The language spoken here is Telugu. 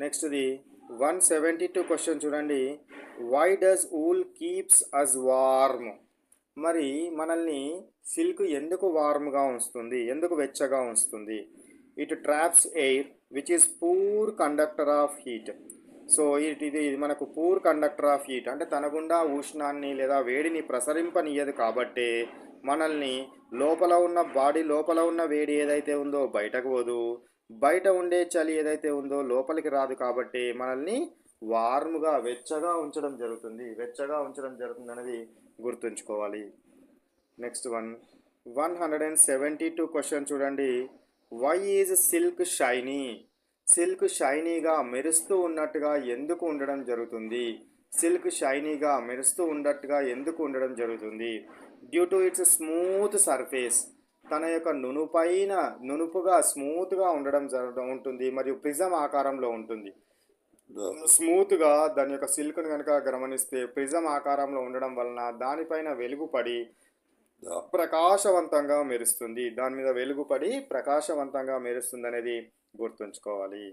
నెక్స్ట్ది 172 క్వశ్చన్ చూడండి. Why does wool keeps us warm? మరి మనల్ని సిల్క్ ఎందుకు వార్మ్గా ఉంచుతుంది, ఎందుకు వెచ్చగా ఉంచుతుంది? It traps air which is poor conductor of heat. So ఇది మనకు పూర్ కండక్టర్ ఆఫ్ హీట్ అంటే తన గుండా ఉష్ణాన్ని లేదా వేడిని ప్రసరింపనీయదు కాబట్టే మనల్ని లోపల ఉన్న బాడీ లోపల ఉన్న వేడి ఏదైతే ఉందో బయటకు పోదు, బయట ఉండే చలి ఏదైతే ఉందో లోపలికి రాదు కాబట్టి మనల్ని వార్మ్గా వెచ్చగా ఉంచడం జరుగుతుంది, వెచ్చగా ఉంచడం జరుగుతుంది అనేది గుర్తుంచుకోవాలి. నెక్స్ట్ 172 క్వశ్చన్ చూడండి. Why is silk shiny? Silk షైనీగా మెరుస్తూ ఉన్నట్టుగా ఎందుకు ఉండడం జరుగుతుంది? సిల్క్ షైనీగా మెరుస్తూ ఉన్నట్టుగా ఎందుకు ఉండడం జరుగుతుంది? Due to it's smooth surface. తన యొక్క నునుపుగా స్మూత్గా ఉండడం ఉంటుంది మరియు ప్రిజం ఆకారంలో ఉంటుంది. స్మూత్గా దాని యొక్క సిల్క్ను కనుక గమనిస్తే ప్రిజం ఆకారంలో ఉండడం వలన దానిపైన వెలుగు పడి ప్రకాశవంతంగా మెరుస్తుంది, దాని మీద వెలుగు పడి ప్రకాశవంతంగా మెరుస్తుంది అనేది గుర్తుంచుకోవాలి.